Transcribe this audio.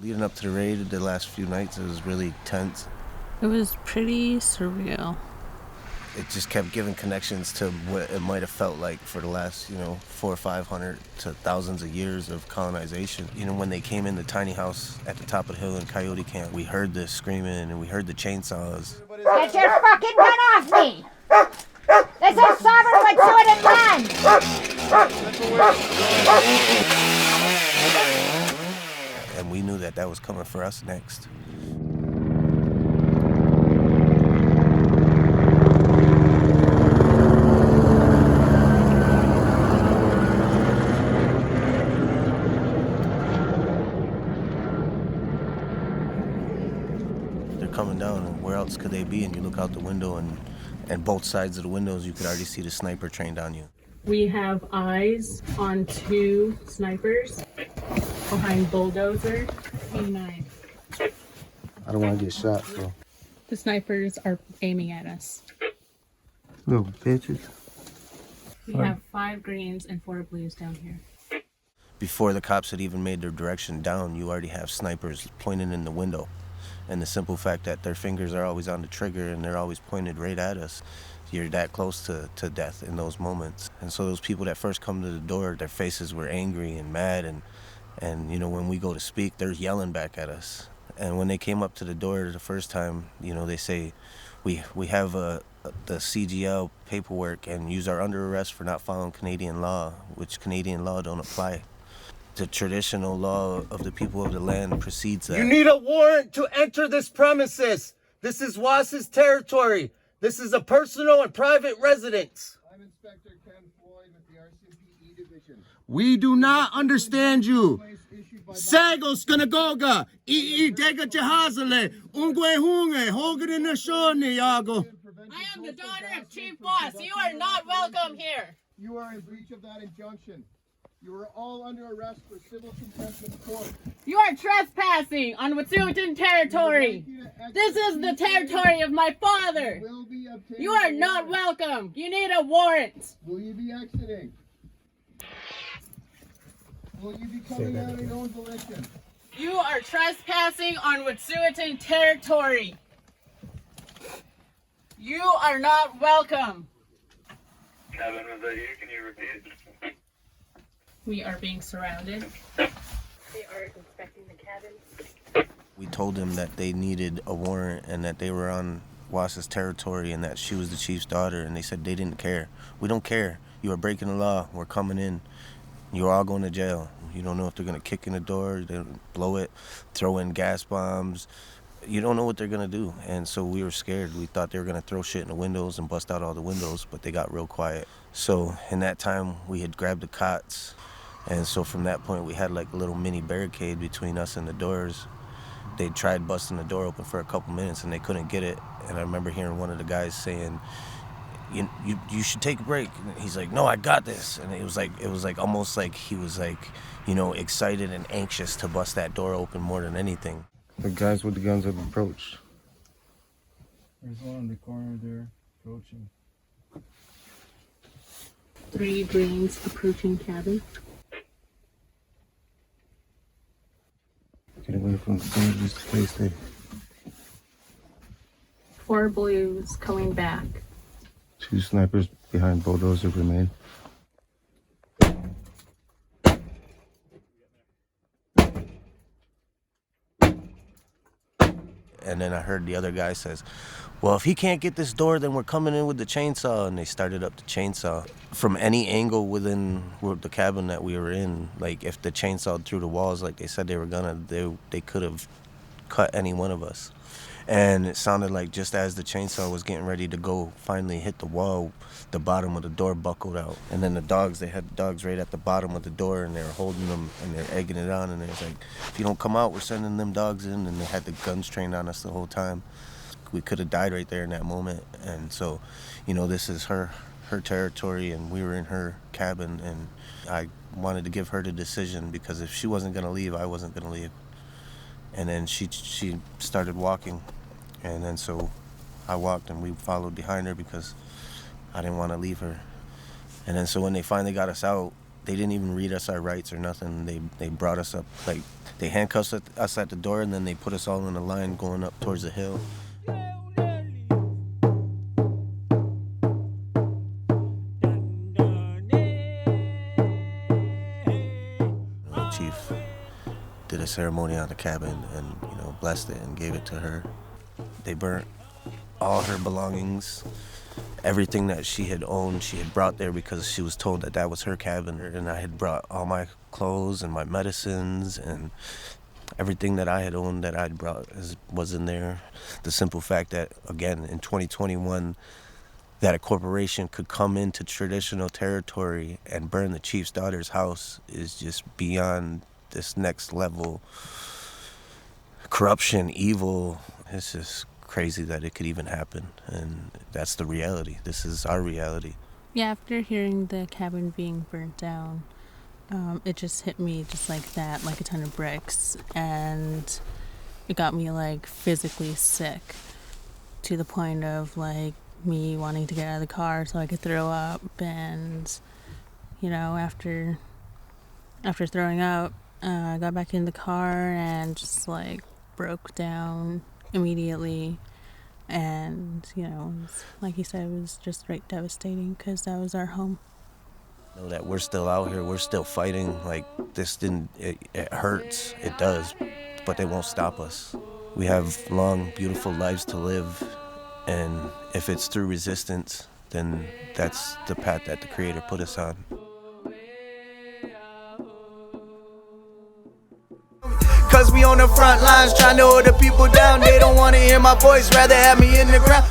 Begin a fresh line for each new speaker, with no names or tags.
Leading up to the raid, the last few nights, it was really tense.
It was pretty surreal.
It just kept giving connections to what it might have felt like for the last, 400 or 500 to thousands of years of colonization. When they came in the tiny house at the top of the hill in Coyote Camp, we heard the screaming and we heard the chainsaws.
Get your fucking gun off me! This is sovereign Wet'suwet'en land!
And we knew that was coming for us next. Coming down, and where else could they be? And you look out the window, and both sides of the windows, you could already see the sniper trained on you.
We have eyes on 2 snipers behind bulldozer. K9.
I don't want to get shot, so.
The snipers are aiming at us.
Little bitches.
We have 5 greens and 4 blues down here.
Before the cops had even made their direction down, you already have snipers pointing in the window. And the simple fact that their fingers are always on the trigger and they're always pointed right at us, you're that close to death in those moments. And so those people that first come to the door, their faces were angry and mad, and when we go to speak, they're yelling back at us. And when they came up to the door the first time, they say, we have the CGL paperwork and use our under arrest for not following Canadian law, which Canadian law don't apply. The traditional law of the people of the land precedes that.
You need a warrant to enter this premises. This is Was's territory. This is a personal and private residence.
I'm Inspector Ken Floyd with the RCMP Division.
We do not understand you. Sagos Kanagoga, Dega Jahazale, Ungwe Hunge, Hogan in the Shoni, Yago.
I am the daughter of Chief Boss. You are not welcome here.
You are in breach of that injunction. You are all under arrest for civil contempt of court.
You are trespassing on Wet'suwet'en territory. This is the territory of my father. You are not welcome. You need a warrant.
Will you be exiting? Will you be coming out in your own volition?
You are trespassing on Wet'suwet'en territory. You are not welcome.
Kevin, was that you? Can you repeat?
We are being surrounded.
They are inspecting the cabin.
We told them that they needed a warrant and that they were on Was's territory and that she was the chief's daughter, and they said they didn't care. We don't care. You are breaking the law. We're coming in. You're all going to jail. You don't know if they're going to kick in the door, they'll blow it, throw in gas bombs. You don't know what they're going to do. And so we were scared. We thought they were going to throw shit in the windows and bust out all the windows, but they got real quiet. So in that time, we had grabbed the cots. And so from that point, we had like a little mini barricade between us and the doors. They tried busting the door open for a couple minutes and they couldn't get it. And I remember hearing one of the guys saying, you should take a break. And he's like, no, I got this. And it was like almost like he was like, excited and anxious to bust that door open more than anything.
The guys with the guns have approached.
There's one in the corner there, approaching.
3 greens approaching cabin.
Get away from the scene, just stay safe.
4 blues coming back.
2 snipers behind bulldozer remain.
And then I heard the other guy says, well, if he can't get this door, then we're coming in with the chainsaw. And they started up the chainsaw. From any angle within the cabin that we were in, like if the chainsaw through the walls like they said they were gonna, they could have cut any one of us. And it sounded like just as the chainsaw was getting ready to go finally hit the wall, the bottom of the door buckled out. And then they had dogs right at the bottom of the door, and they were holding them and they're egging it on. And it was like, if you don't come out, we're sending them dogs in. And they had the guns trained on us the whole time. We could have died right there in that moment. And so, this is her territory, and we were in her cabin. And I wanted to give her the decision, because if she wasn't going to leave, I wasn't going to leave. And then she started walking, and then so I walked and we followed behind her because I didn't want to leave her. And then so when they finally got us out, They didn't even read us our rights or nothing. They brought us up, like, they handcuffed us at the door, and then they put us all in a line going up towards the hill. The chief did a ceremony on the cabin and, you know, blessed it and gave it to her. They burnt all her belongings. Everything that she had owned, she had brought there because she was told that that was her cabin. And I had brought all my clothes and my medicines and everything that I had owned that I'd brought was in there. The simple fact that, again, in 2021, that a corporation could come into traditional territory and burn the chief's daughter's house is just beyond this next level. Corruption, evil, it's just crazy that it could even happen, and that's the reality. This is our reality.
Yeah, after hearing the cabin being burnt down, it just hit me just like that, like a ton of bricks, and it got me like physically sick to the point of like me wanting to get out of the car so I could throw up. And you know, after throwing up, I got back in the car and just like broke down immediately. And you know, like you said, it was just right devastating because that was our home.
Know that we're still out here, we're still fighting. Like, this didn't, it hurts, it does, but they won't stop us. We have long, beautiful lives to live, and if it's through resistance, then that's the path that the Creator put us on.
Cause we on the front lines trying to hold the people down. They don't wanna hear my voice, rather have me in the ground.